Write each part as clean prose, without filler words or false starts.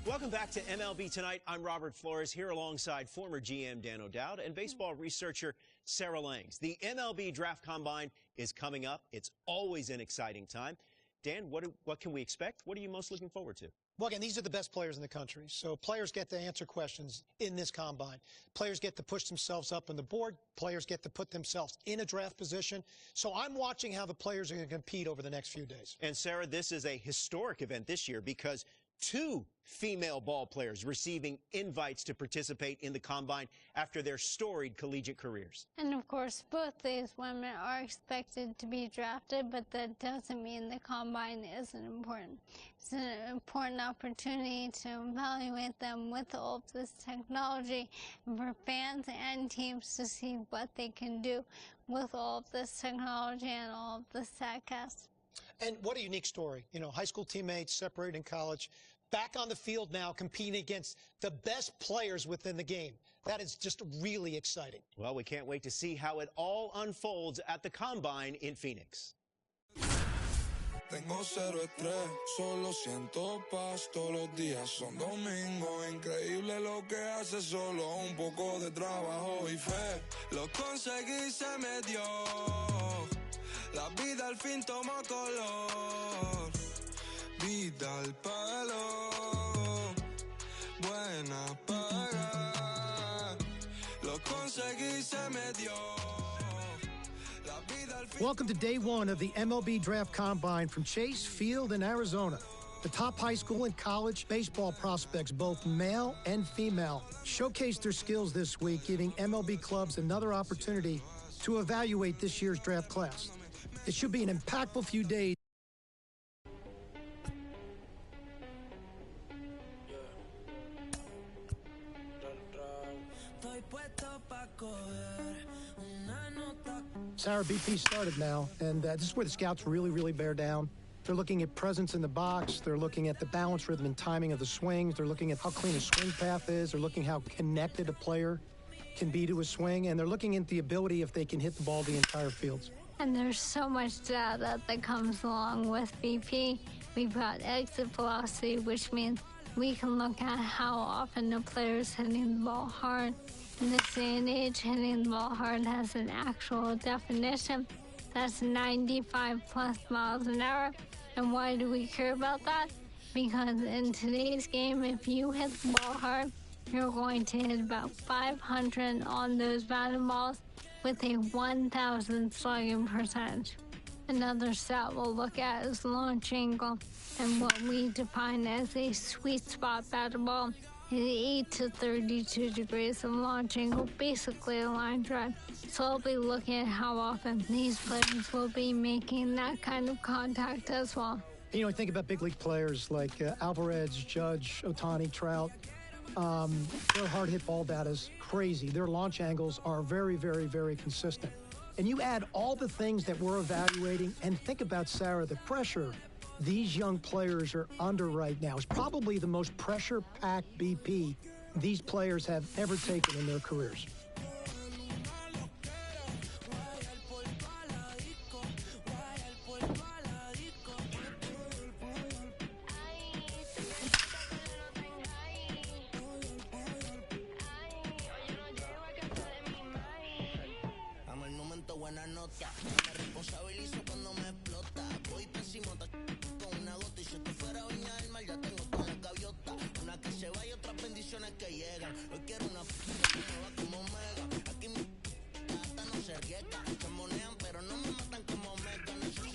Welcome back to MLB Tonight. I'm Robert Flores here alongside former GM Dan O'Dowd and baseball researcher Sarah Langs. The MLB Draft Combine is coming up. It's always an exciting time. Dan, what can we expect? What are you most looking forward to? Well, again, these are the best players in the country. So players get to answer questions in this combine. Players get to push themselves up on the board. Players get to put themselves in a draft position. So I'm watching how the players are going to compete over the next few days. And Sarah, this is a historic event this year because 2 female ball players receiving invites to participate in the Combine after their storied collegiate careers. And of course, both these women are expected to be drafted, but that doesn't mean the Combine isn't important. It's an important opportunity to evaluate them with all of this technology, and for fans and teams to see what they can do with all of this technology and all of the StatCast. And what a unique story. You know, high school teammates separated in college, back on the field now competing against the best players within the game. That is just really exciting. Well, we can't wait to see how it all unfolds at the Combine in Phoenix. Tengo cero estrés, solo siento paz, todos los días son domingo, increíble lo que hace, solo un poco de trabajo y fe, lo conseguí, se me dio, la vida al fin tomó color, vida al palo, buena paga, lo conseguí, se me dio. Welcome to day 1 of the MLB Draft Combine from Chase Field in Arizona. The top high school and college baseball prospects, both male and female, showcased their skills this week, giving MLB clubs another opportunity to evaluate this year's draft class. It should be an impactful few days. Sarah, BP started now, and this is where the scouts really bear down. They're looking at presence in the box. They're looking at the balance, rhythm, and timing of the swings. They're looking at how clean a swing path is. They're looking how connected a player can be to a swing, and they're looking at the ability if they can hit the ball the entire field. And there's so much data that comes along with BP. We've got exit velocity, which means we can look at how often a player is hitting the ball hard. In this day and age, hitting the ball hard has an actual definition. That's 95 plus miles an hour. And why do we care about that? Because in today's game, if you hit the ball hard, you're going to hit about 500 on those batted balls with a 1,000 slugging percentage. Another stat we'll look at is launch angle, and what we define as a sweet spot batted ball is 8 to 32 degrees of launch angle, basically a line drive. So I'll be looking at how often these players will be making that kind of contact as well. You know, think about big league players like Alvarez, Judge, Ohtani, Trout. Their hard hit ball data is crazy. Their launch angles are very consistent. And you add all the things that we're evaluating, and think about, Sarah, the pressure these young players are under right now is probably the most pressure-packed BP these players have ever taken in their careers.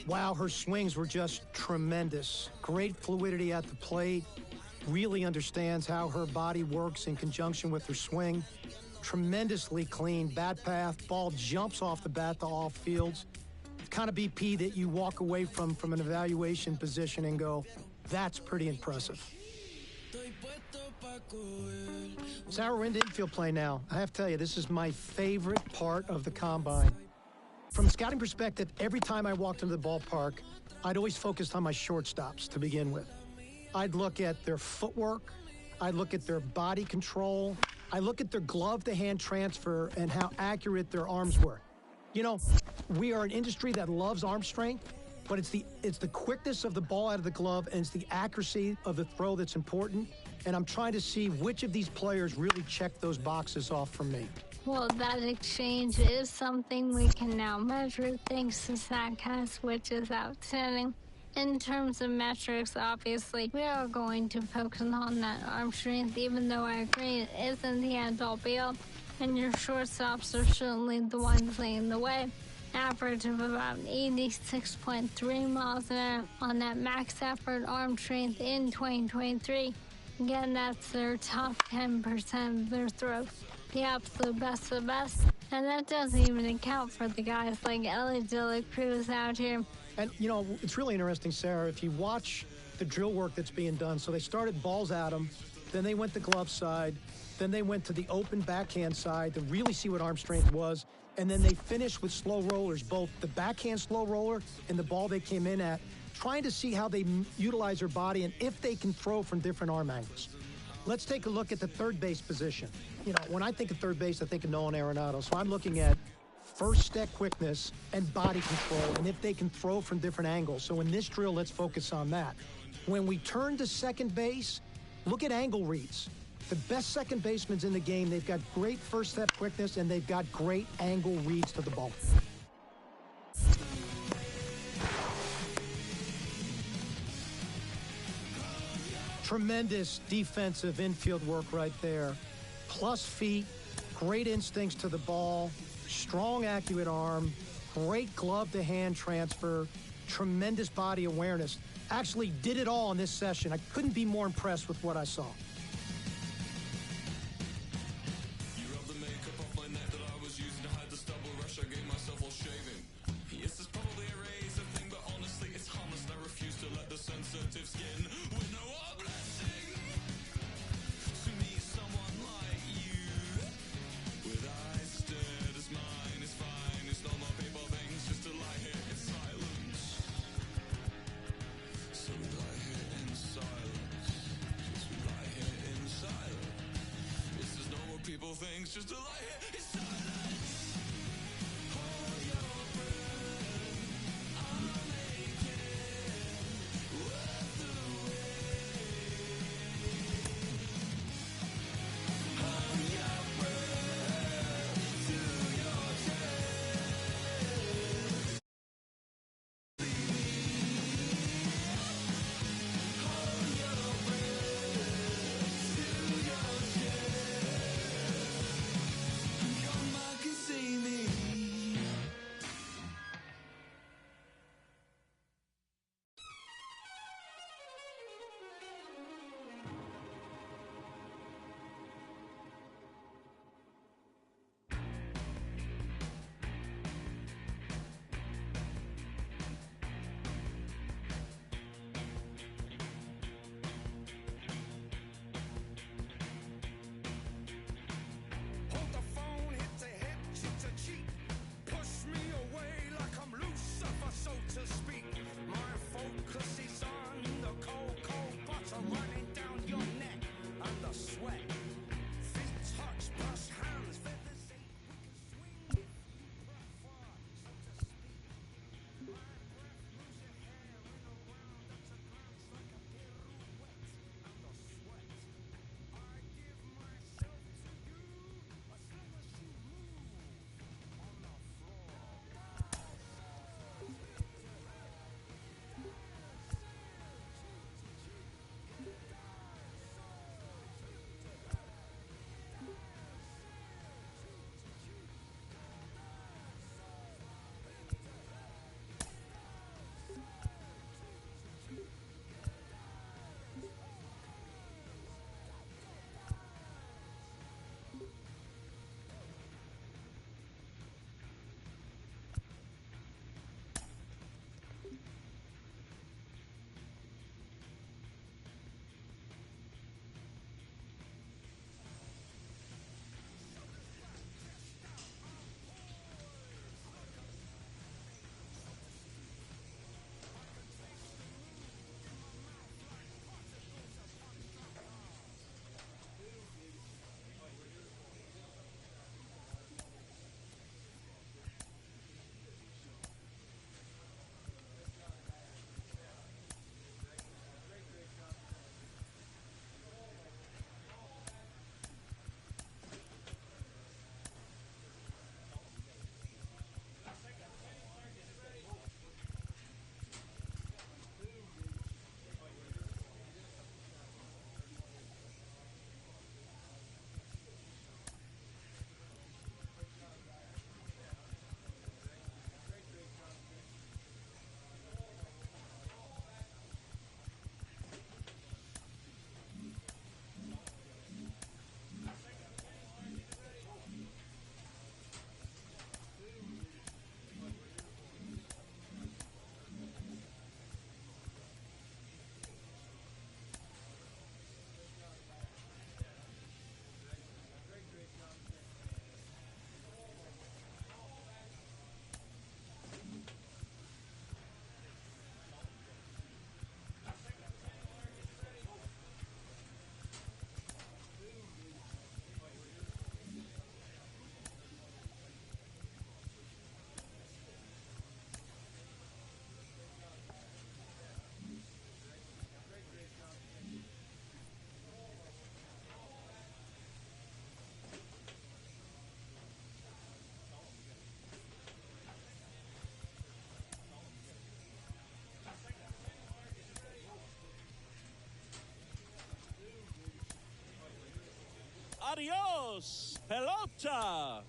Wow, her swings were just tremendous. Great fluidity at the plate. Really understands how her body works in conjunction with her swing. Tremendously clean bat path. Ball jumps off the bat to all fields. It's kind of BP that you walk away from an evaluation position and go, that's pretty impressive. Sarah, we're into infield play now. I have to tell you, this is my favorite part of the Combine. From a scouting perspective, every time I walked into the ballpark, I'd always focused on my shortstops to begin with. I'd look at their footwork. I'd look at their body control. I look at their glove-to-hand transfer and how accurate their arms were. You know, we are an industry that loves arm strength, but it's the quickness of the ball out of the glove and it's the accuracy of the throw that's important. and I'm trying to see which of these players really check those boxes off for me. Well, that exchange is something we can now measure thanks to StatCast, which is outstanding. In terms of metrics, obviously, we are going to focus on that arm strength, even though I agree it isn't the end-all be-all, and your shortstops are certainly the ones leading the way. Average of about 86.3 miles an hour on that max effort arm strength in 2023. Again, that's their top 10% of their throws. The absolute best of the best. And that doesn't even account for the guys like Ellie De La Cruz out here. And, you know, it's really interesting, Sarah, if you watch the drill work that's being done. So they started balls at them, then they went to glove side, then they went to the open backhand side to really see what arm strength was. And then they finished with slow rollers, both the backhand slow roller and the ball they came in at, trying to see how they utilize their body and if they can throw from different arm angles. Let's take a look at the third base position. You know, when I think of third base, I think of Nolan Arenado. So I'm looking at first step quickness and body control, and if they can throw from different angles. So in this drill, let's focus on that. When we turn to second base, look at angle reads. The best second basemen in the game, they've got great first step quickness, and they've got great angle reads to the ball. Tremendous defensive infield work right there. Plus feet, great instincts to the ball, strong, accurate arm, great glove-to-hand transfer, tremendous body awareness. Actually did it all in this session. I couldn't be more impressed with what I saw. Things just to lie here in silence. Hold your breath. I'll make it worth the wait. Hold your breath to your chest. Hold your breath to your chest. Adios, pelota.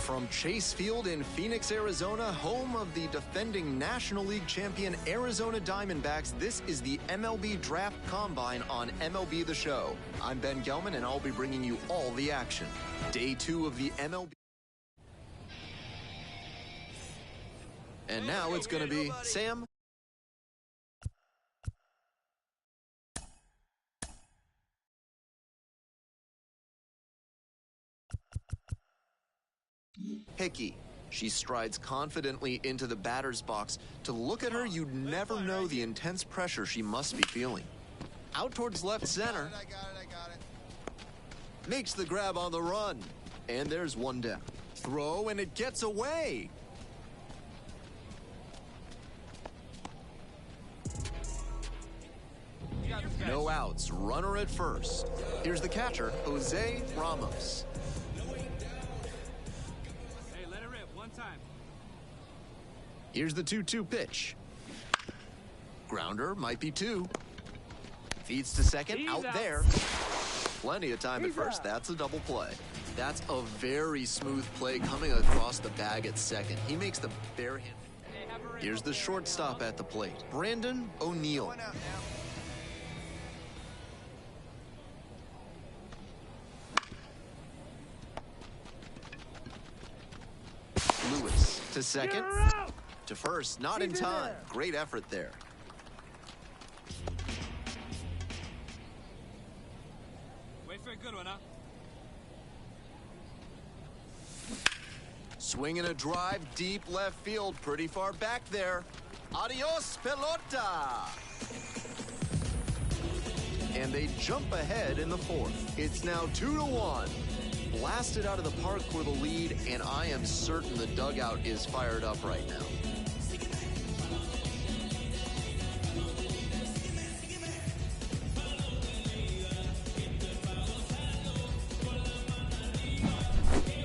From Chase Field in Phoenix, Arizona, home of the defending National League champion Arizona Diamondbacks, this is the MLB Draft Combine on MLB The Show. I'm Ben Gelman, and I'll be bringing you all the action. Day 2 of the MLB. And now it's going to be Sam. Hickey. She strides confidently into the batter's box. To look at her, you'd never know the intense pressure she must be feeling. Out towards left center. I got it. Makes the grab on the run. And there's one down. Throw, and it gets away. No outs. Runner at first. Here's the catcher, Jose Ramos. Here's the 2-2 pitch. Grounder, might be 2. Feeds to second, out there. Plenty of time at first. That's a double play. That's a very smooth play coming across the bag at second. He makes the bare hand. Here's the shortstop at the plate, Brandon O'Neill. Lewis to second. To first, not in time. Great effort there. Wait for a good one, huh? Swinging a drive deep left field, pretty far back there. Adios, pelota! And they jump ahead in the 4th. It's now 2-1. Blasted out of the park for the lead, and I am certain the dugout is fired up right now.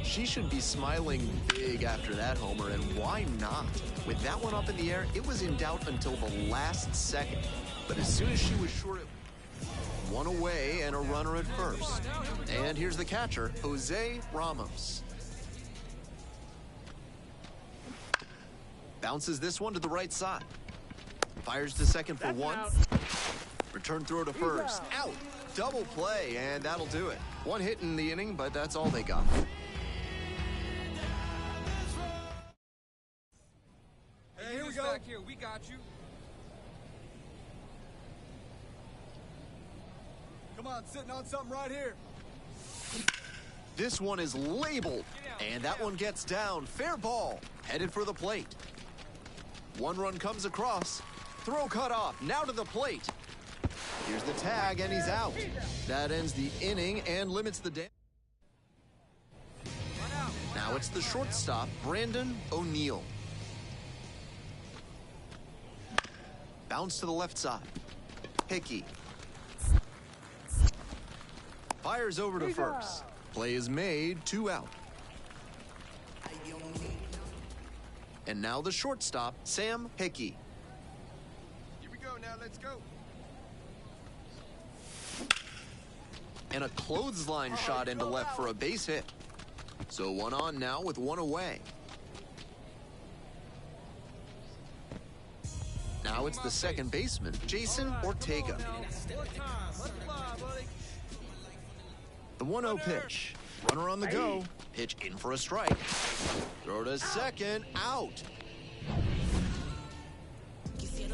She should be smiling big after that homer, and why not? With that one up in the air, it was in doubt until the last second. But as soon as she was sure it... One away and a runner at first. And here's the catcher, Jose Ramos. Bounces this one to the right side. Fires to second for 1. Return throw to first. Out. Double play, and that'll do it. 1 hit in the inning, but that's all they got. Hey, here we go. Back here, we got you. Come on, sitting on something right here. This one is labeled, and that one gets down. Fair ball, headed for the plate. 1 run comes across. Throw cut off, now to the plate. Here's the tag, and he's out. That ends the inning and limits the damage. Now it's the shortstop, Brandon O'Neill. Bounce to the left side. Hickey. Fires over to first. Play is made, 2 out. And now the shortstop, Sam Hickey. Here we go now, let's go. And a clothesline shot into left for a base hit. So 1 on now with 1 away. Now it's the second baseman, Jason Ortega. The 1-0 pitch. Runner on the go. Pitch in for a strike. Throw to second, out.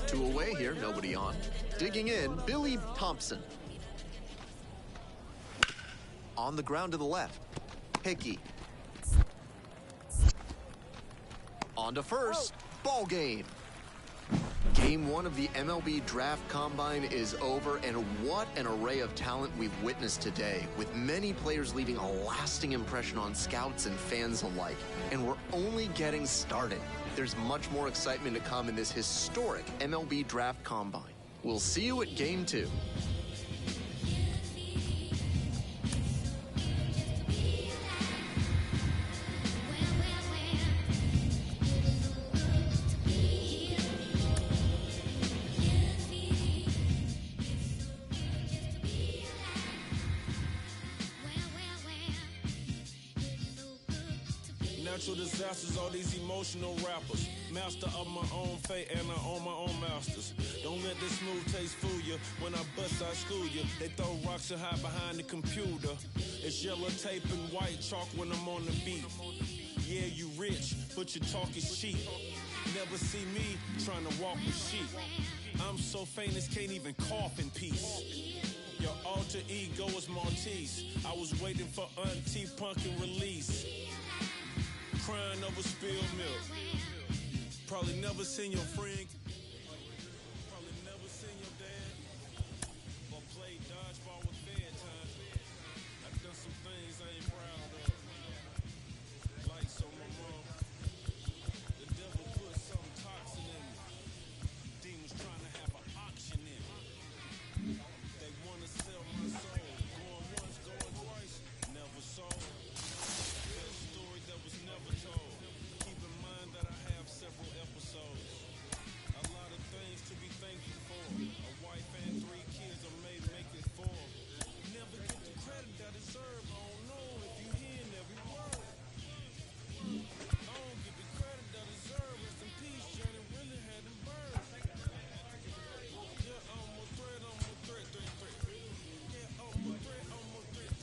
2 away here, nobody on. Digging in, Billy Thompson. On the ground to the left, Hickey. On to first, ball game. Game 1 of the MLB Draft Combine is over, and what an array of talent we've witnessed today, with many players leaving a lasting impression on scouts and fans alike. And we're only getting started. There's much more excitement to come in this historic MLB Draft Combine. We'll see you at Game 2. Natural disasters, all these emotional rappers. Master of my own fate and I own my own masters. Don't let this smooth taste fool you. When I bust, I school you. They throw rocks and hide behind the computer. It's yellow tape and white chalk when I'm on the beat. Yeah, you rich, but your talk is cheap. Never see me trying to walk with sheep. I'm so famous, can't even cough in peace. Your alter ego is Maltese. I was waiting for Auntie Pumpkin release. Crying over spilled milk. Probably never seen your friend. Probably never seen your dad. Or played dodgeball with bedtime. I've done some things I ain't proud of. Lights on my mom. The devil put something toxic in me. Demons trying to have an auction in me. They want to sell my soul. Going once, going twice. Never sold. Story that was never told. Keep in mind that I have several episodes. A lot of things to be thankful for. A wife and 3 kids I may make it 4. Never get the credit I deserve. I don't know if you hearing every word. I don't get the credit I deserve. Rest in peace, Johnny really had them birds. Yeah, I'm a threat, Yeah, I'm a threat, You know I'm a threat,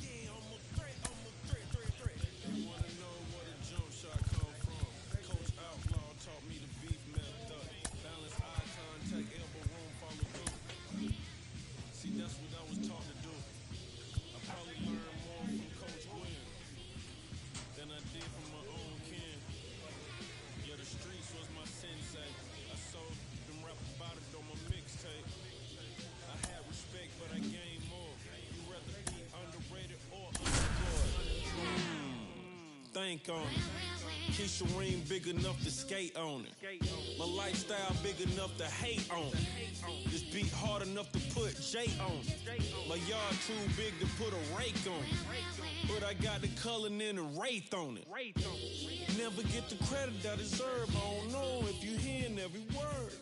Yeah, I'm a threat, You wanna know where the jump shot come from? Coach Outlaw taught me the beef method. Balance eye contact, elbow room, follow through. See, that's what I was taught to do. I probably learned more from Coach Gwen than I did from my own kin. Yeah, the streets was my sensei. I sold them rap about it on my mixtape. I had respect, but I gained more. You rather be underrated or underemployed. Think on it. Keisha Ring big enough to skate on it. My lifestyle big enough to hate on it. This beat hard enough to put J on it. My yard too big to put a rake on it. But I got the Cullen and the Wraith on it. Never get the credit I deserve. I don't know if you hearing every word.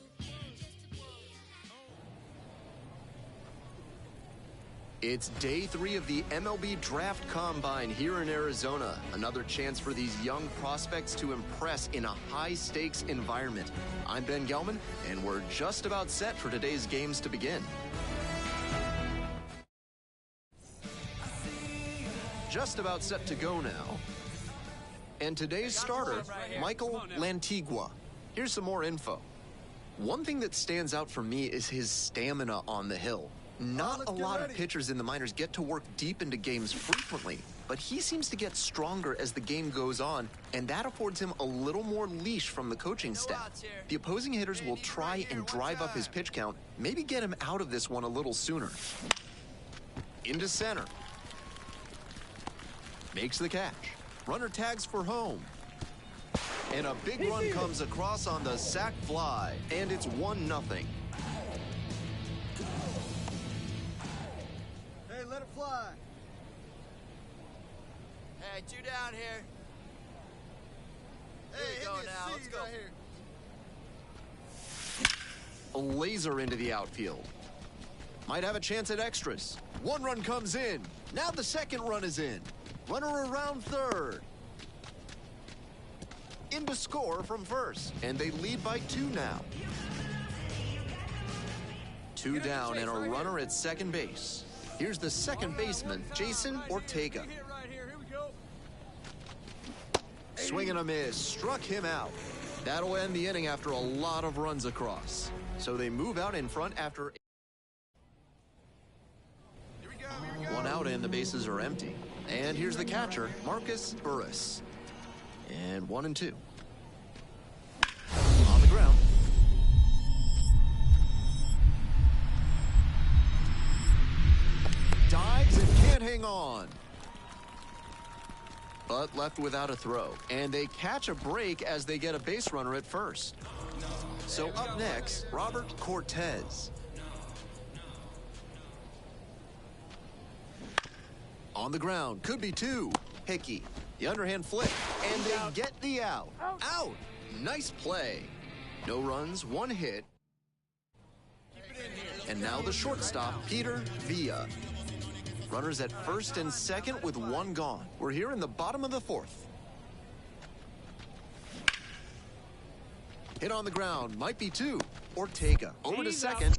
It's day 3 of the MLB Draft Combine here in Arizona. Another chance for these young prospects to impress in a high-stakes environment. I'm Ben Gelman, and we're just about set for today's games to begin. Just about set to go now. And today's starter, Michael Lantigua. Here's some more info. One thing that stands out for me is his stamina on the hill. Not a lot of pitchers in the minors get to work deep into games frequently, but he seems to get stronger as the game goes on, and that affords him a little more leash from the coaching staff. The opposing hitters will try and drive up his pitch count, maybe get him out of this one a little sooner. Into center. Makes the catch. Runner tags for home. And a big run comes across on the sac fly, and it's 1-0. Hey, let it fly. Hey, right, 2 down here. There you go now. Let's go. Right here. A laser into the outfield. Might have a chance at extras. 1 run comes in. Now the 2nd run is in. Runner around 3rd. In to score from 1st. And they lead by 2 now. 2 down and a runner at 2nd base. Here's the 2nd baseman, Jason Ortega. Swing and a miss. Struck him out. That'll end the inning after a lot of runs across. So they move out in front after 1 out and the bases are empty. And here's the catcher, Marcus Burris. And 1 and 2. On the ground. Dives and can't hang on. But left without a throw. And they catch a break as they get a base runner at 1st. So up next, Robert Cortez. On the ground, could be 2. Hickey, the underhand flick, and they get the out. Out! Nice play. No runs, 1 hit. And now the shortstop, Peter Villa. Runners at 1st and 2nd with 1 gone. We're here in the bottom of the 4th. Hit on the ground, might be 2. Ortega over to 2nd.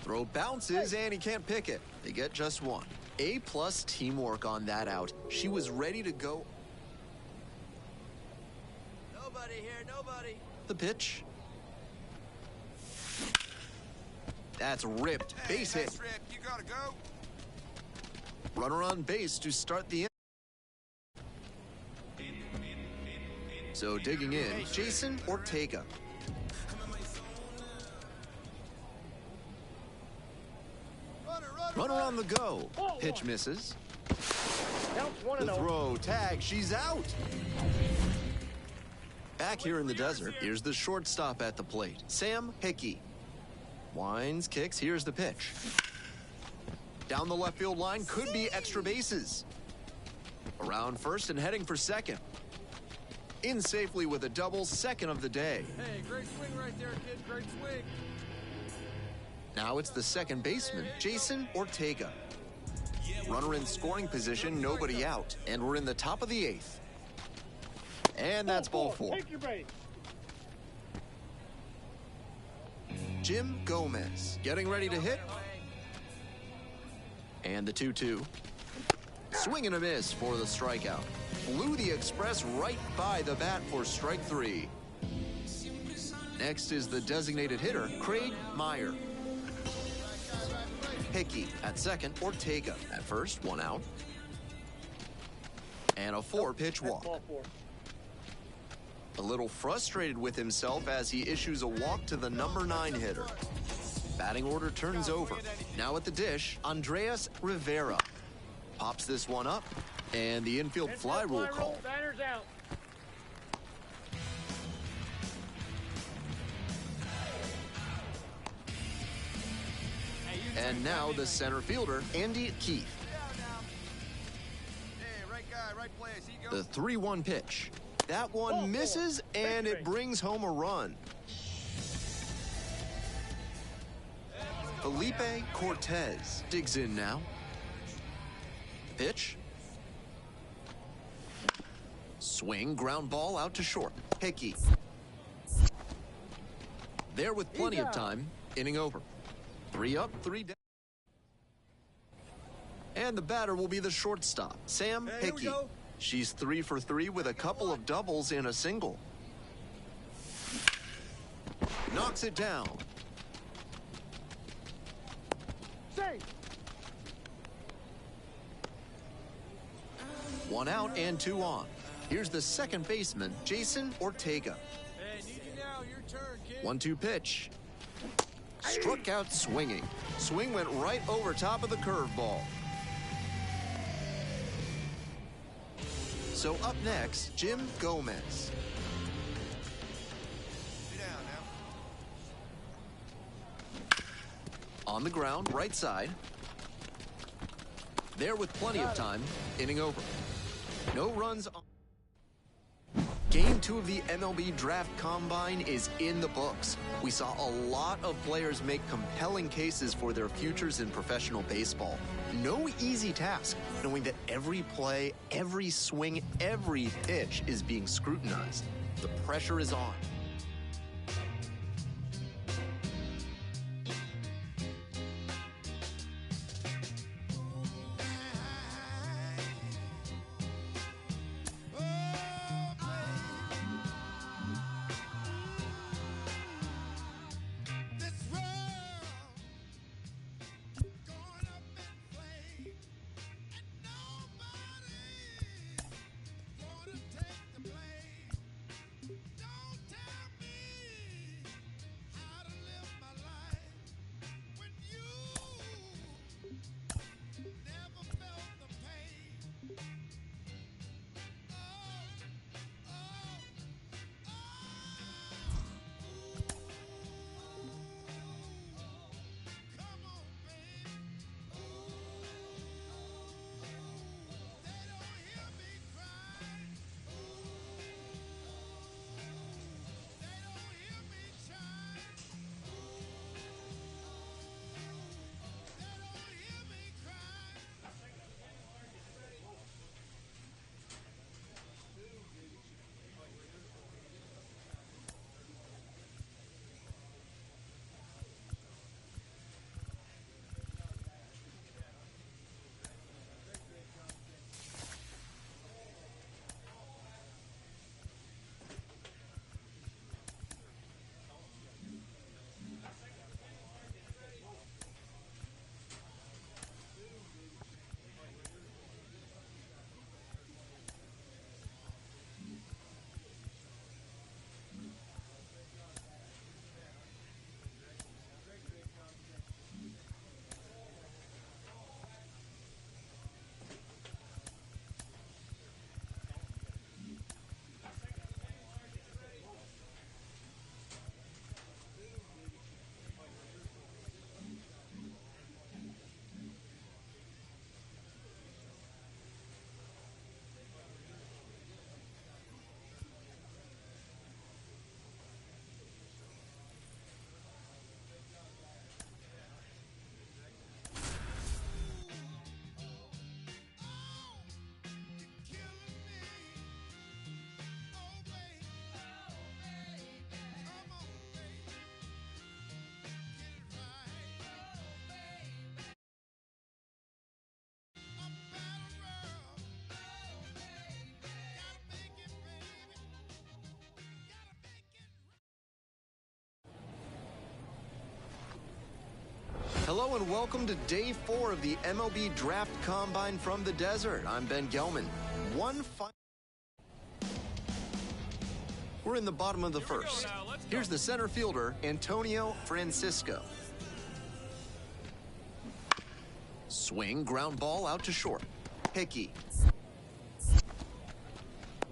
Throw bounces and he can't pick it. They get just 1. A+ teamwork on that out. She was ready to go. Nobody here, nobody. The pitch. That's ripped. Base hit. That's ripped. You gotta go. Runner on base to start the inning. So digging in, Jason Ortega. Runner on the go. Pitch misses. The throw, tag, she's out. Back here in the desert, here's the shortstop at the plate, Sam Hickey. Winds, kicks, here's the pitch. Down the left field line, could be extra bases. Around 1st and heading for 2nd. In safely with a double, 2nd of the day. Hey, great swing right there, kid. Great swing. Now it's the 2nd baseman, Jason Ortega. Runner in scoring position, nobody out. And we're in the top of the 8th. And that's ball 4. Take your base. Jim Gomez getting ready to hit. And the 2-2. Swing and a miss for the strikeout. Blew the Express right by the bat for strike 3. Next is the designated hitter, Craig Meyer. Hickey at 2nd, Ortega at 1st, 1 out. And a 4-pitch walk. A little frustrated with himself as he issues a walk to the number 9 hitter. Batting order turns over. Now at the dish, Andreas Rivera. Pops this one up, and the infield fly rule call. Batter's out. And now the center fielder, Andy Keith. Hey, right guy, right place. He goes. The 3-1 pitch. That one misses, and it brings home a run. Felipe Cortez digs in now. Pitch. Swing, ground ball out to short. Hickey. There with plenty of time. Inning over. 3 up, 3 down. And the batter will be the shortstop, Sam Hickey. She's 3 for 3 with a couple of doubles and a single. Knocks it down. Safe. 1 out and 2 on. Here's the 2nd baseman, Jason Ortega. Hey, need you now. Your turn, kid. 1-2 pitch. Struck out swinging. Swing went right over top of the curveball. So up next, Jim Gomez. Sit down now. On the ground, right side. There with plenty of time. Inning over. No runs on. Game 2 of the MLB Draft Combine is in the books. We saw a lot of players make compelling cases for their futures in professional baseball. No easy task, knowing that every play, every swing, every pitch is being scrutinized. The pressure is on. Hello and welcome to Day 4 of the MLB Draft Combine from the desert. I'm Ben Gelman. We're in the bottom of the first. Here's the center fielder, Antonio Francisco. Swing, ground ball out to short. Hickey.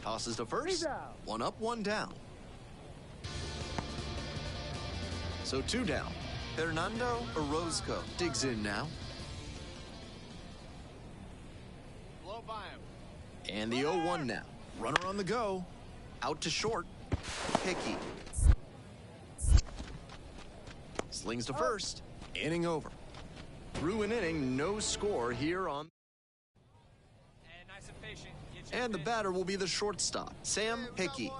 Tosses to first. One up, one down. So two down. Fernando Orozco digs in now. Blow by him. And the 0-1 now. Runner on the go. Out to short. Hickey. Slings to first. Inning over. Through an inning, no score here on. And nice and patient. And the batter will be the shortstop, Sam Hickey.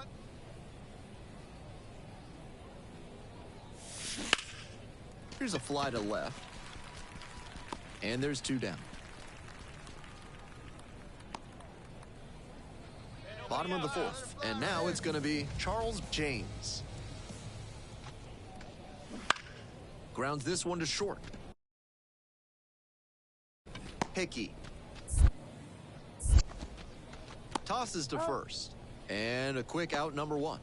Here's a fly to left. And there's two down. Bottom of the fourth. And now it's going to be Charles James. Grounds this one to short. Hickey. Tosses to first. And a quick out, number one.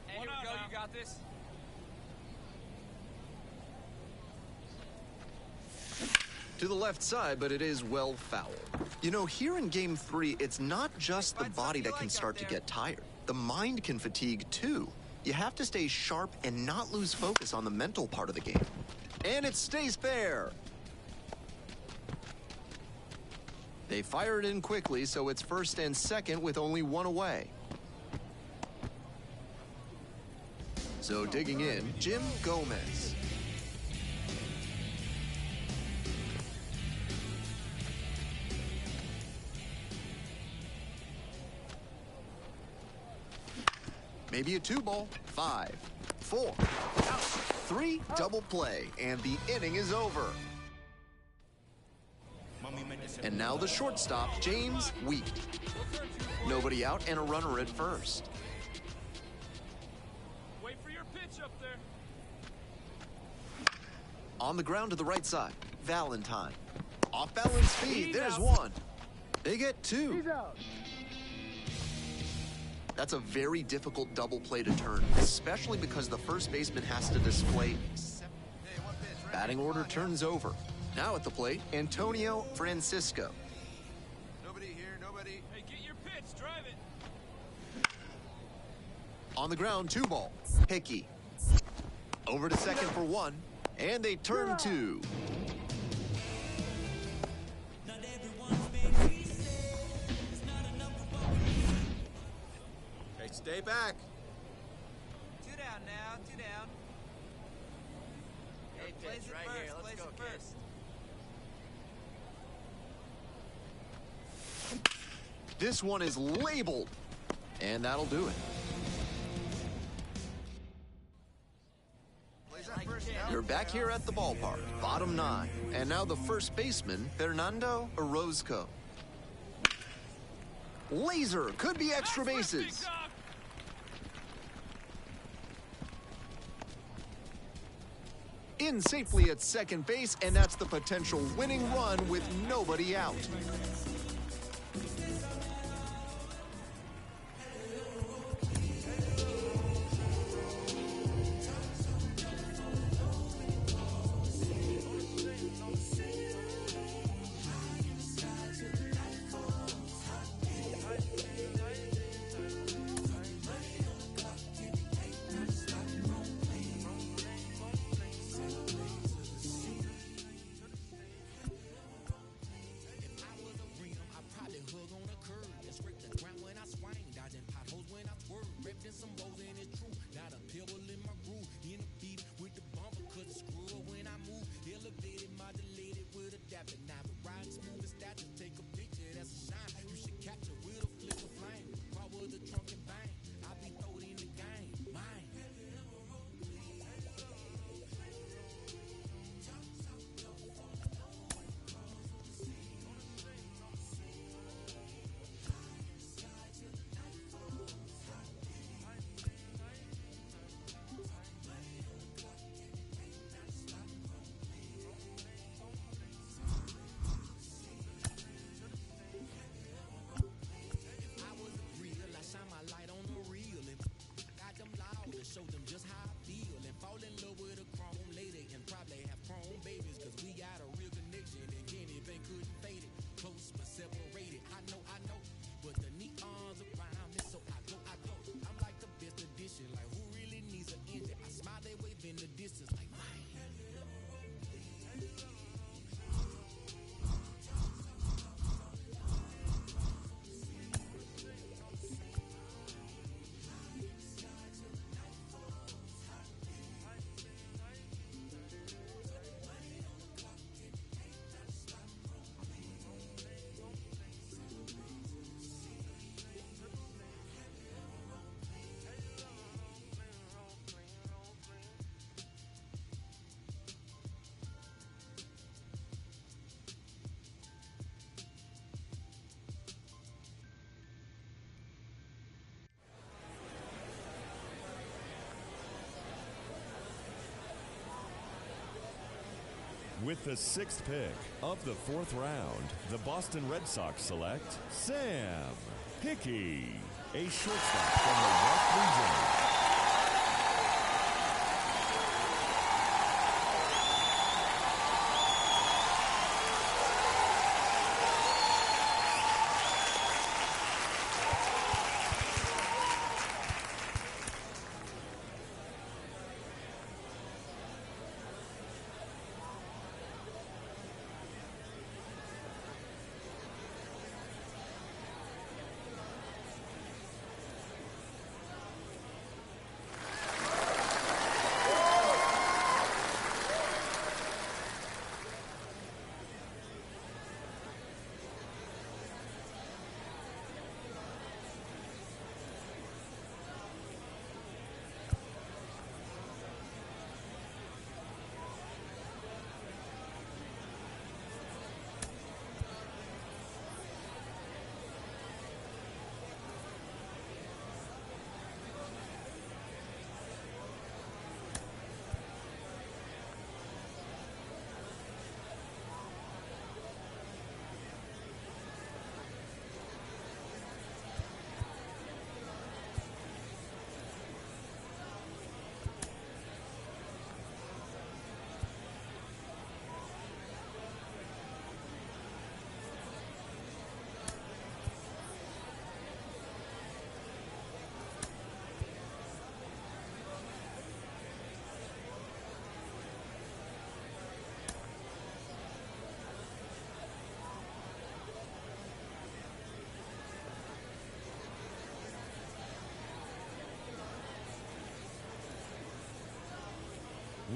Here we go, you got this. To the left side, but it is well fouled. You know, here in Game 3, it's not just the body that can start to get tired. The mind can fatigue, too. You have to stay sharp and not lose focus on the mental part of the game. And it stays fair. They fire it in quickly, so it's first and second with only one away. So digging in, Jim Gomez. Maybe a 2-ball. 5, 4, out, 3, double play, and the inning is over. And now the shortstop, James Wheat. Nobody out and a runner at first. Wait for your pitch up there. On the ground to the right side, Valentine. Off balance speed, there's one. They get 2. He's out. That's a very difficult double play to turn, especially because the first baseman has to display. Batting order turns over. Now at the plate, Antonio Francisco. Nobody here, nobody. Hey, get your pitch. Drive it. On the ground, 2-ball. Hickey. Over to second for 1, and they turn 2. Hey, stay back. 2 down now, 2 down. Hey, plays it right first, here. Let's plays go, it first. This one is labeled, and that'll do it. You're back here at the ballpark, bottom 9, and now the first baseman, Fernando Orozco. Laser, could be extra bases. In safely at second base, and that's the potential winning run with nobody out. With the 6th pick of the 4th round, the Boston Red Sox select Sam Hickey, a shortstop from the West Region.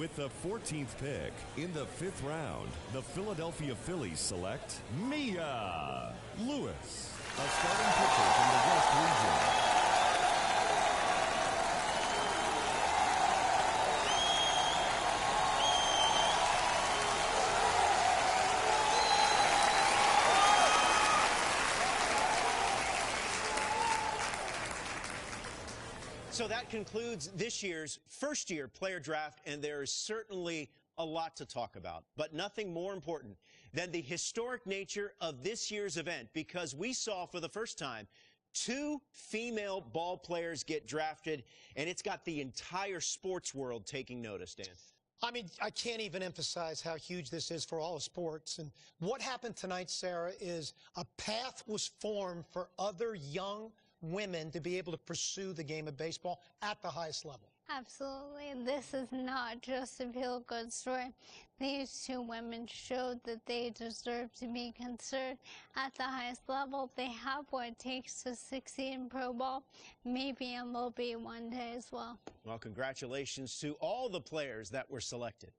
With the 14th pick in the 5th round, the Philadelphia Phillies select Mia Lewis, a starting pitcher from the West region. So that concludes this year's first-year player draft, and there is certainly a lot to talk about, but nothing more important than the historic nature of this year's event, because we saw for the first time 2 female ball players get drafted, and it's got the entire sports world taking notice, Dan. I mean, I can't even emphasize how huge this is for all of sports. And what happened tonight, Sarah, is a path was formed for other young women to be able to pursue the game of baseball at the highest level. Absolutely. This is not just a feel-good story. These 2 women showed that they deserve to be considered at the highest level. They have what it takes to succeed in pro ball, maybe MLB one day as well. Well, congratulations to all the players that were selected.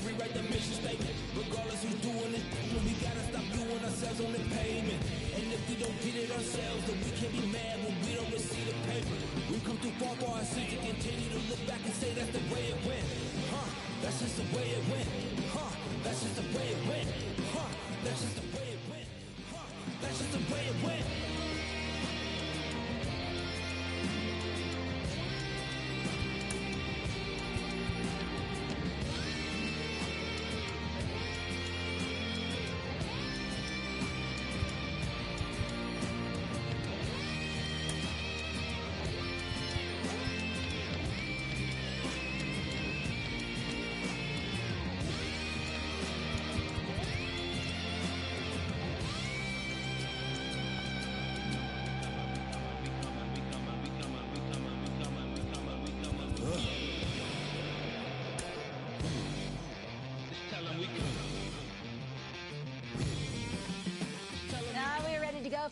Rewrite the mission statement. Regardless who's doing it, we gotta stop viewing ourselves on the pavement. And if we don't get it ourselves, then we can't be mad when we don't receive the paper. We've come too far for our sins to continue to look back and say that's the way it went. That's just the way it went. That's just the way it went. That's just the way it went. That's just the way it went.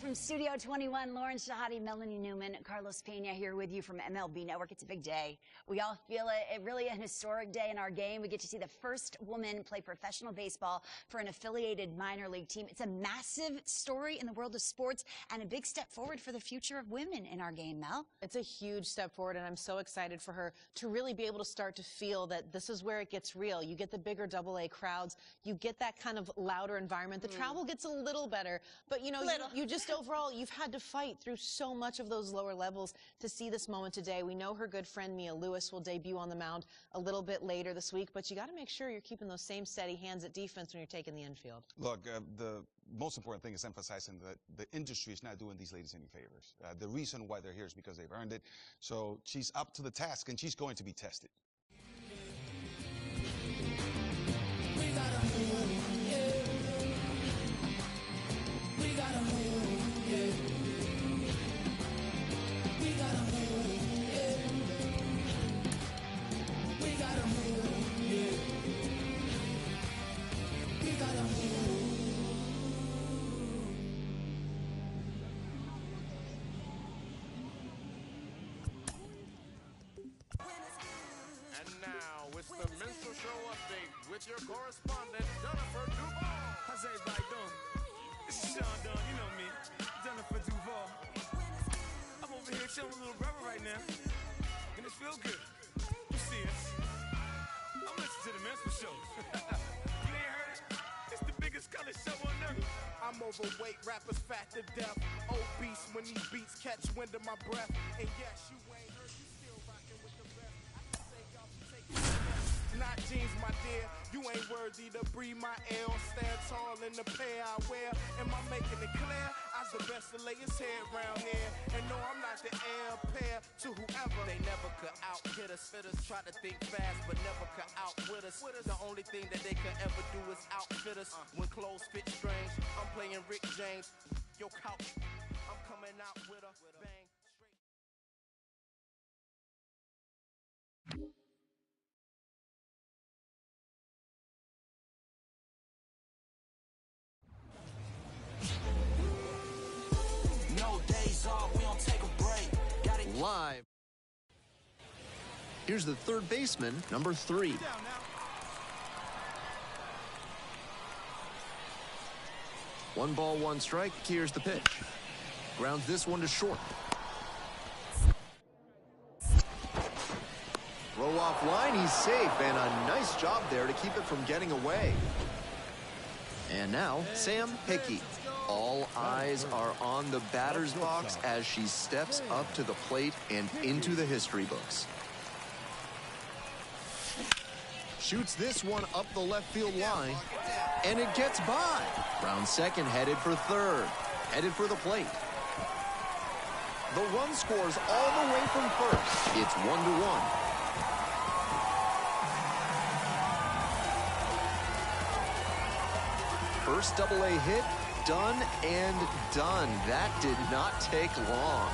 from Studio 21, Lauren Shahadi, Melanie Newman, Carlos Pena here with you from MLB Network. It's a big day. We all feel it. It really an historic day in our game. We get to see the first woman play professional baseball for an affiliated minor league team. It's a massive story in the world of sports and a big step forward for the future of women in our game, Mel. It's a huge step forward, and I'm so excited for her to really be able to start to feel that this is where it gets real. You get the bigger AA crowds. You get that kind of louder environment. The travel gets a little better, but you know, you just overall, you've had to fight through so much of those lower levels to see this moment today. We know her good friend Mia Lewis will debut on the mound a little bit later this week, but you got to make sure you're keeping those same steady hands at defense when you're taking the infield. Look, the most important thing is emphasizing that the industry is not doing these ladies any favors. The reason why they're here is because they've earned it. So she's up to the task, and she's going to be tested. We gotta move, yeah. We gotta move, yeah. We gotta move, yeah. We gotta move, yeah. We gotta move. And now it's the Minstrel Show update with your correspondent, Jennifer Duval. How's everybody doing? This is Sean Dunn, you know me, Jennifer Duval. I'm over here chilling with little brother right now, and it feels good. You see us. I'm listening to the Minstrel Show. You ain't heard it? It's the biggest color show on earth. I'm overweight, rappers fat to death. Obese when these beats catch wind of my breath. And yes, you ain't heard, you still rocking with the best. I can say y'all should take it. Not jeans, my dear. You ain't worthy to breathe my air or stand tall in the pair I wear. Am I making it clear? I's the best to lay his head round here. And no, I'm not the heir pair to whoever. They never could out-hit us. Fitters try to think fast, but never could outwit us. The only thing that they could ever do is outfit us. When clothes fit strange, I'm playing Rick James. Yo, couch, I'm coming out with a bang. No days off, we don't take a break. Live. Here's the third baseman, number 3. One ball, one strike. Here's the pitch. Grounds this one to short. Throw off line, he's safe, and a nice job there to keep it from getting away. And now, Sam Hickey. All eyes are on the batter's box as she steps up to the plate and into the history books. Shoots this one up the left field line, and it gets by. Brown second, headed for third, headed for the plate. The run scores all the way from first. It's 1-1. First AA hit, done and done. That did not take long.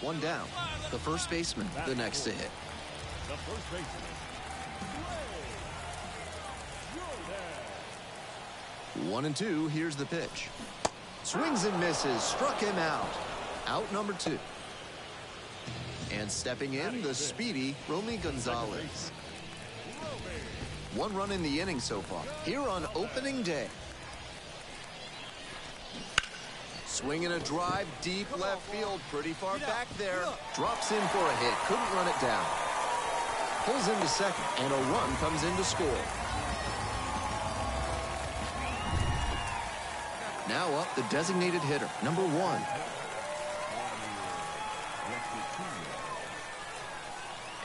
One down. The first baseman, the next to hit. The first baseman. 1-2, here's the pitch. Swings and misses, struck him out. Out number 2. And stepping in, the speedy Romy Gonzalez. 1 run in the inning so far, here on opening day. Swinging a drive, deep left field, pretty far back there. Drops in for a hit, couldn't run it down. Pulls into second, and a run comes in to score. Now up, the designated hitter, number 1.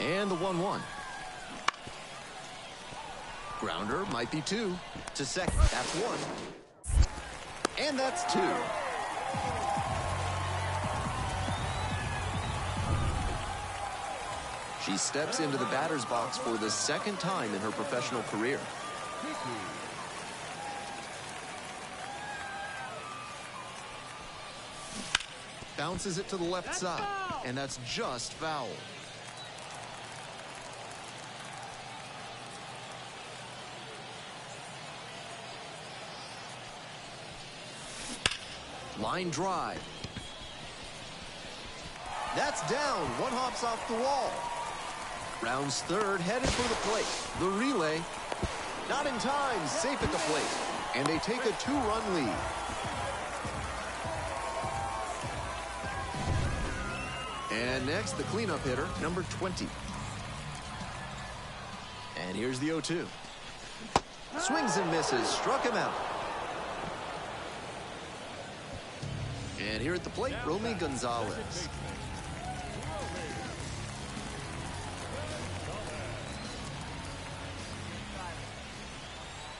And the 1-1. Grounder might be 2. To second, that's 1. And that's 2. She steps into the batter's box for the second time in her professional career. Bounces it to the left side, and that's just foul. Line drive. That's down. One hops off the wall. Rounds third, headed for the plate. The relay, not in time, safe at the plate. And they take a 2-run lead. And next, the cleanup hitter, number 20. And here's the 0-2. Swings and misses, struck him out. And here at the plate, Romy Gonzalez.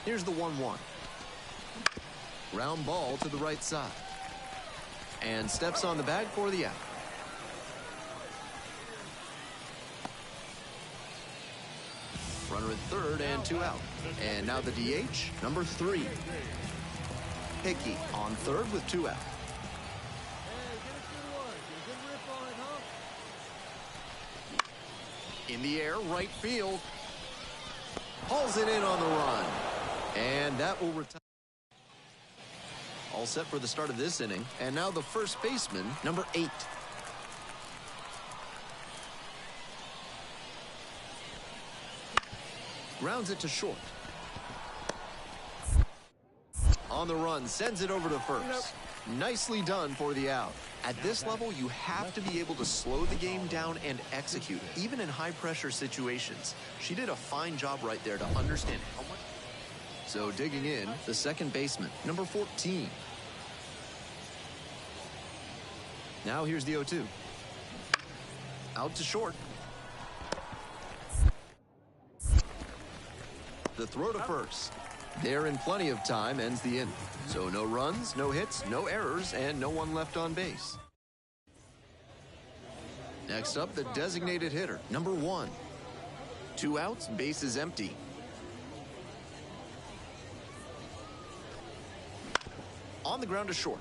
Here's the 1-1. Round ball to the right side. And steps on the bag for the out. Runner at third and 2 out. And now the DH, number 3. Hickey on third with 2 out. In the air, right field. Hauls it in on the run. And that will retire. All set for the start of this inning. And now the first baseman, number 8. Grounds it to short. On the run, sends it over to first. Nicely done for the out. At this level, you have to be able to slow the game down and execute, even in high-pressure situations. She did a fine job right there to understand how much. So digging in, the second baseman, number 14. Now here's the 0-2. Out to short. The throw to first. There in plenty of time ends the inning. So no runs, no hits, no errors, and no one left on base. Next up, the designated hitter, number 1. 2 outs, base is empty. On the ground to short.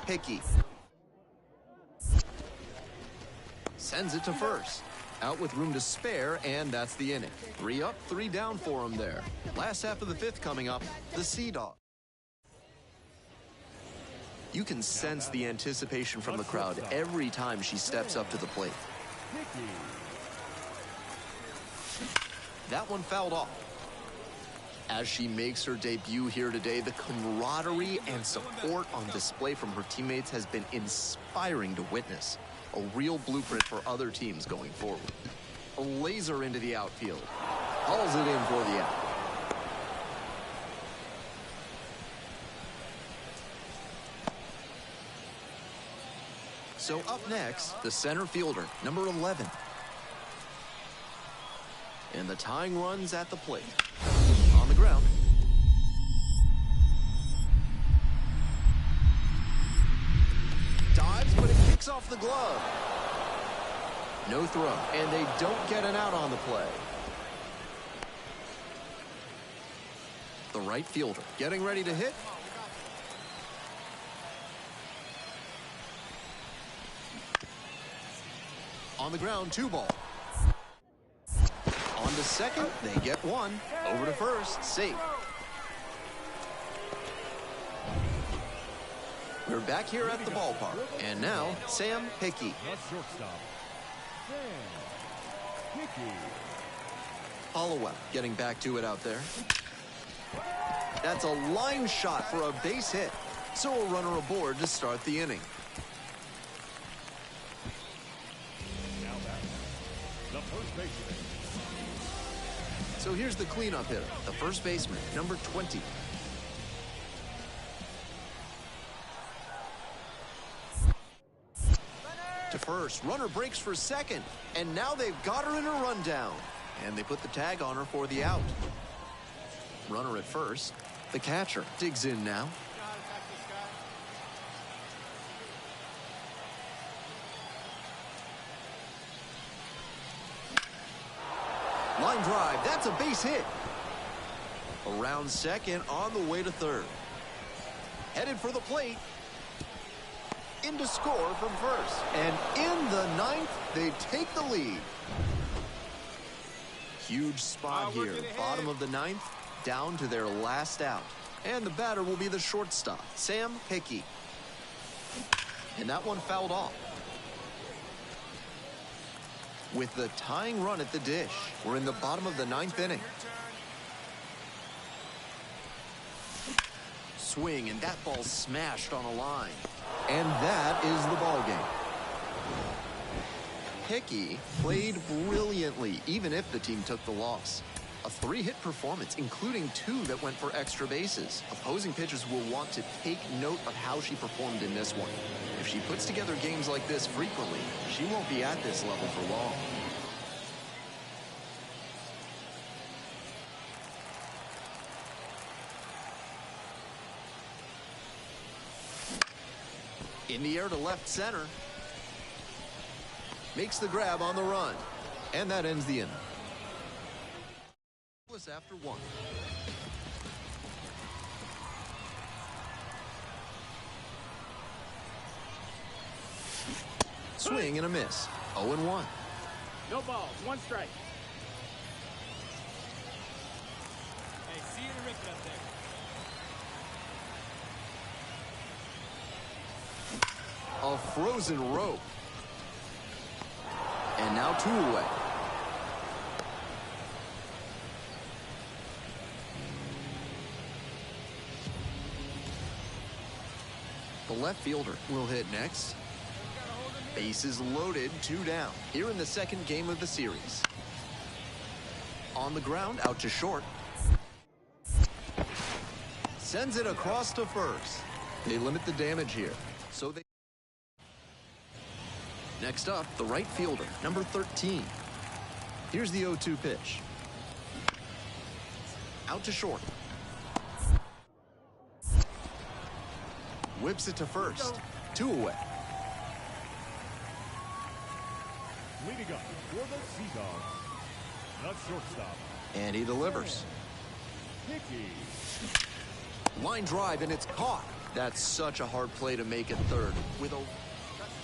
Hickey. Sends it to first. Out with room to spare, and that's the inning. 3 up, 3 down for him there. Last half of the 5th coming up, the Sea Dog. You can sense the anticipation from the crowd every time she steps up to the plate. That one fouled off. As she makes her debut here today, the camaraderie and support on display from her teammates has been inspiring to witness. A real blueprint for other teams going forward. A laser into the outfield. Hauls it in for the out. So up next, the center fielder, number 11. And the tying runs at the plate. On the ground. Dives, but it kicks off the glove. No throw, and they don't get an out on the play. The right fielder getting ready to hit. On the ground, 2 ball. On to second, they get 1. Over to first, safe. We're back here at the ballpark. And now, Sam Hickey. Hollowell getting back to it out there. That's a line shot for a base hit. So a runner aboard to start the inning. So here's the cleanup hitter, the first baseman, number 20. To first, runner breaks for second, and now they've got her in a rundown. And they put the tag on her for the out. Runner at first, the catcher digs in now. Line drive, that's a base hit. Around second, on the way to third. Headed for the plate. in to score from first. And in the ninth, they take the lead. Huge spot here. Bottom of the ninth, down to their last out. And the batter will be the shortstop, Sam Hickey. And that one fouled off. With the tying run at the dish, we're in the bottom of the ninth inning. Swing, and that ball smashed on a line. And that is the ball game. Hickey played brilliantly, even if the team took the loss. A 3-hit performance, including 2 that went for extra bases. Opposing pitchers will want to take note of how she performed in this one. If she puts together games like this frequently, she won't be at this level for long. In the air to left center. Makes the grab on the run. And that ends the inning. After 1. Swing and a miss. 0-1. No balls, 1 strike. Hey, see you to rip it up there. A frozen rope. And now 2 away. The left fielder will hit next. Bases loaded, 2 down. Here in the second game of the series. On the ground, out to short. Sends it across to first. They limit the damage here. So they... Next up, the right fielder, number 13. Here's the 0-2 pitch. Out to short. Whips it to first. 2 away. Leading up for the Sea Dogs, the shortstop. And he delivers. Hickey. Line drive, and it's caught. That's such a hard play to make at third. With a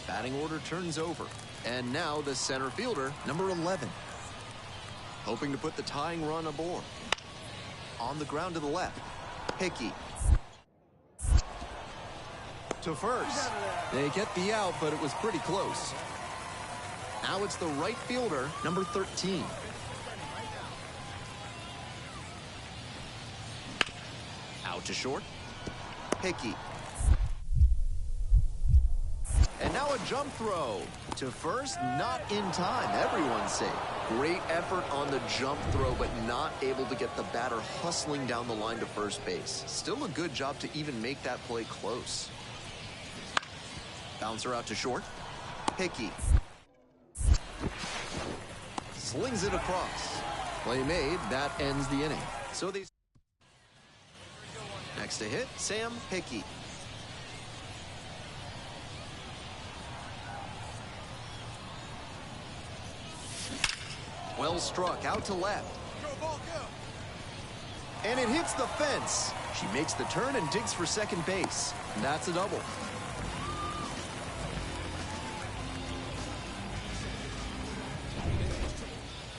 batting order turns over. And now the center fielder, number 11. Hoping to put the tying run aboard. On the ground to the left. Hickey. To first. They get the out, but it was pretty close. Now it's the right fielder, number 13. Out to short. Hickey. And now a jump throw. To first, not in time. Everyone's safe. Great effort on the jump throw, but not able to get the batter hustling down the line to first base. Still a good job to even make that play close. Bouncer out to short. Hickey. Slings it across. Play made. That ends the inning. So they... Next to hit, Sam Hickey. Well struck, out to left. And it hits the fence. She makes the turn and digs for second base. And that's a double.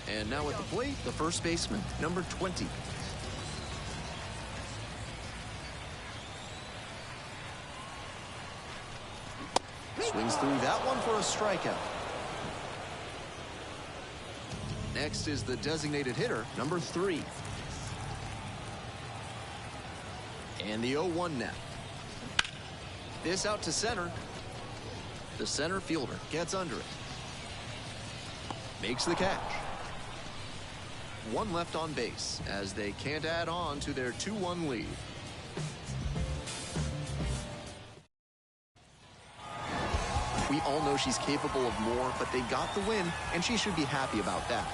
And now at the plate, the first baseman, number 20. Swings through that one for a strikeout. Next is the designated hitter, number 3. And the 0-1 now. This out to center. The center fielder gets under it. Makes the catch. 1 left on base as they can't add on to their 2-1 lead. We all know she's capable of more, but they got the win, and she should be happy about that.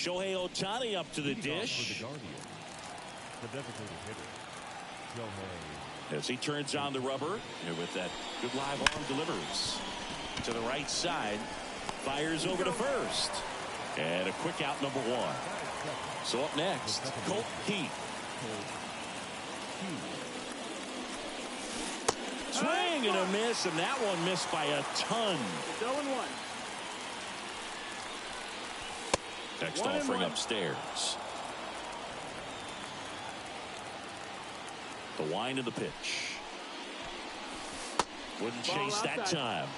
Shohei Ohtani up to the dish. The designated hitter, Shohei. As he turns on the rubber, and with that good live arm, delivers to the right side, fires over to first, and a quick out, number 1. So up next, Colt Heath. Swing and a miss, and that one missed by a ton. 0-1. Next offering upstairs. The wind of the pitch. Wouldn't chase that time.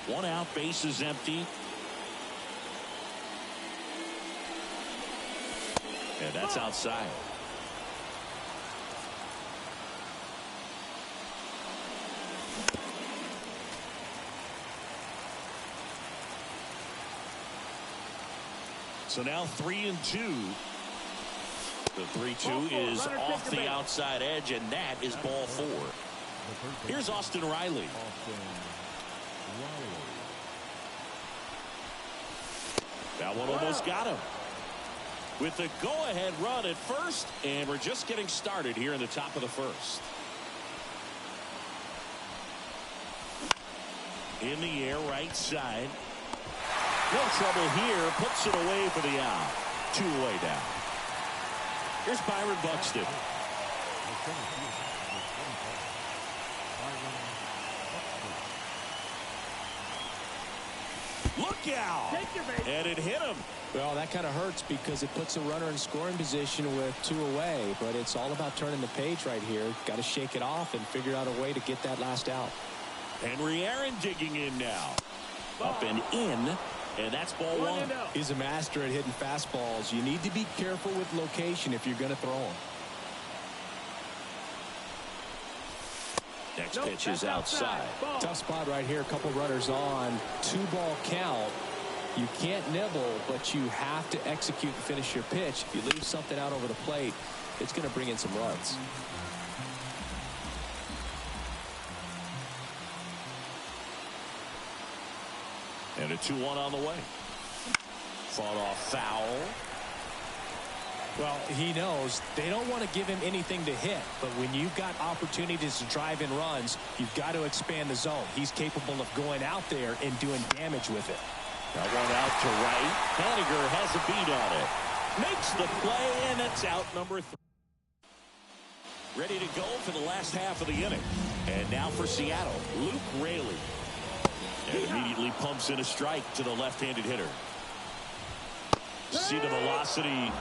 1 out, base is empty. And that's outside. So now 3-2. The 3-2 is off the outside edge, and that is ball 4. Here's Austin Riley. That one almost got him. With the go-ahead run at first, and we're just getting started here in the top of the first. In the air, right side. No trouble here. Puts it away for the out. 2 away down. Here's Byron Buxton. Look out! And it hit him. Well, that kind of hurts because it puts a runner in scoring position with 2 away. But it's all about turning the page right here. Got to shake it off and figure out a way to get that last out. Henry Aaron digging in now. Up and in. And that's ball 1. He's a master at hitting fastballs. You need to be careful with location if you're going to throw them. Next pitch is outside. Tough spot right here. A couple runners on. 2-ball count. You can't nibble, but you have to execute and finish your pitch. If you leave something out over the plate, it's going to bring in some runs. And a 2-1 on the way. Fought off foul. Well, he knows they don't want to give him anything to hit, but when you've got opportunities to drive in runs, you've got to expand the zone. He's capable of going out there and doing damage with it. That one out to right. Haniger has a beat on it. Makes the play, and it's out, number 3. Ready to go for the last half of the inning. And now for Seattle, Luke Raley. And immediately pumps in a strike to the left-handed hitter. See the velocity.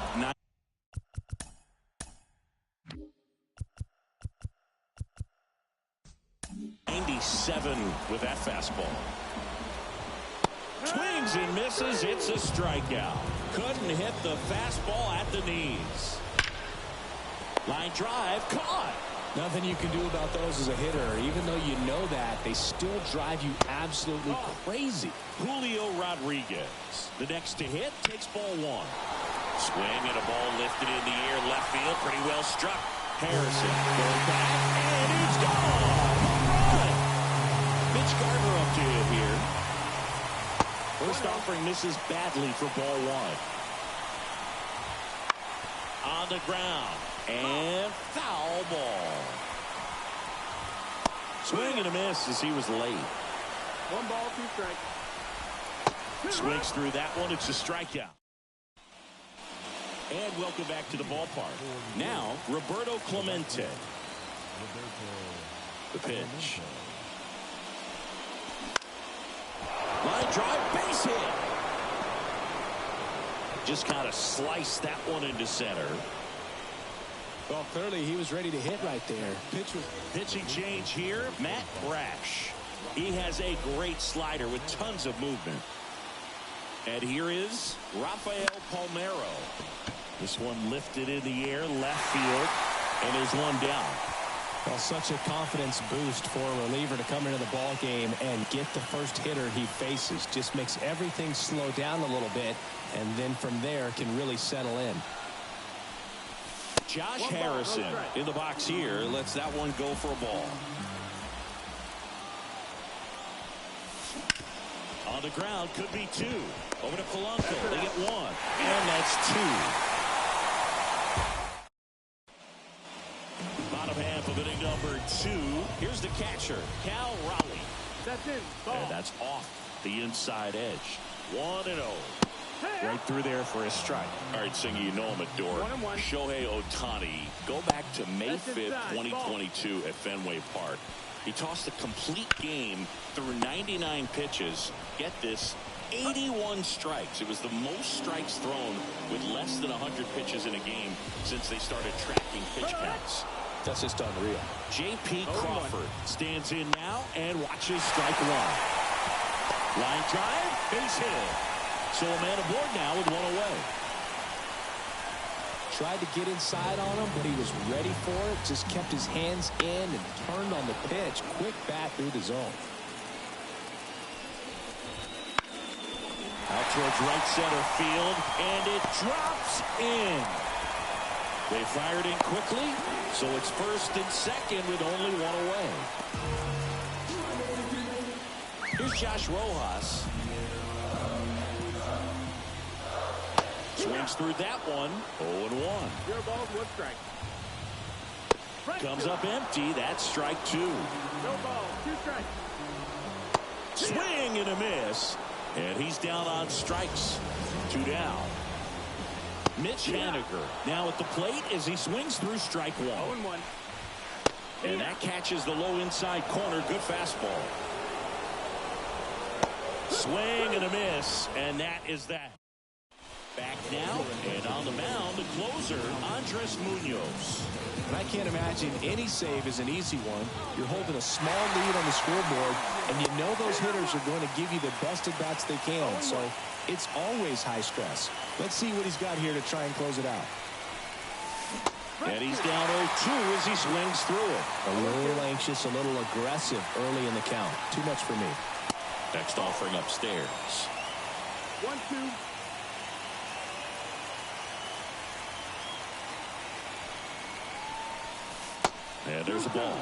97 with that fastball. Swings and misses. It's a strikeout. Couldn't hit the fastball at the knees. Line drive caught. Nothing you can do about those as a hitter. Even though you know that, they still drive you absolutely crazy. Julio Rodriguez, the next to hit, takes ball 1. Swing and a ball lifted in the air, left field, pretty well struck. Harrison going back, and he's gone. Home run. Mitch Garver up to hit here. First offering misses badly for ball 1. On the ground. And foul ball. Swing and a miss as he was late. 1 ball, 2 strikes. Swings through that one. It's a strikeout. And welcome back to the ballpark. Now, Roberto Clemente. The pitch. Line drive, base hit. Just kind of sliced that one into center. Well, clearly he was ready to hit right there. Pitching change here, Matt Brash. He has a great slider with tons of movement. And here is Rafael Palmeiro. This one lifted in the air, left field, and there's one down. Well, such a confidence boost for a reliever to come into the ball game and get the first hitter he faces. Just makes everything slow down a little bit, and then from there can really settle in. Josh Harrison in the box here lets that one go for a ball. On the ground, could be 2. Over to Polanco. They get 1. And that's 2. Bottom half of inning number 2. Here's the catcher, Cal Raleigh. That's in. Ball. And that's off the inside edge. 1-0. Right through there for a strike. All right, Singy, you know him at door. 1-1. Shohei Ohtani. Go back to May 5th, 2022 at Fenway Park. He tossed a complete game through 99 pitches. Get this, 81 strikes. It was the most strikes thrown with less than 100 pitches in a game since they started tracking pitch counts. That's just unreal. J.P. Crawford stands in now and watches strike 1. Line drive, base hit. So a man aboard now with 1 away. Tried to get inside on him, but he was ready for it. Just kept his hands in and turned on the pitch. Quick bat through the zone. Out towards right center field, and it drops in. They fired in quickly, so it's first and second with only 1 away. Here's Josh Rojas. Swings through that one. 0-1. Your ball's 1 strike. Comes up empty. That's strike 2. No ball. 2 strikes. Swing and a miss. And he's down on strikes. 2 down. Mitch Haniger now at the plate as he swings through strike 1. 0-1. And that catches the low inside corner. Good fastball. Swing and a miss. And that is that. Back now, and on the mound, the closer, Andres Munoz. And I can't imagine any save is an easy one. You're holding a small lead on the scoreboard, and you know those hitters are going to give you the best at-bats they can. So it's always high stress. Let's see what he's got here to try and close it out. And he's down 0-2 as he swings through it. A little anxious, a little aggressive early in the count. Too much for me. Next offering upstairs. 1-2. And there's a ball.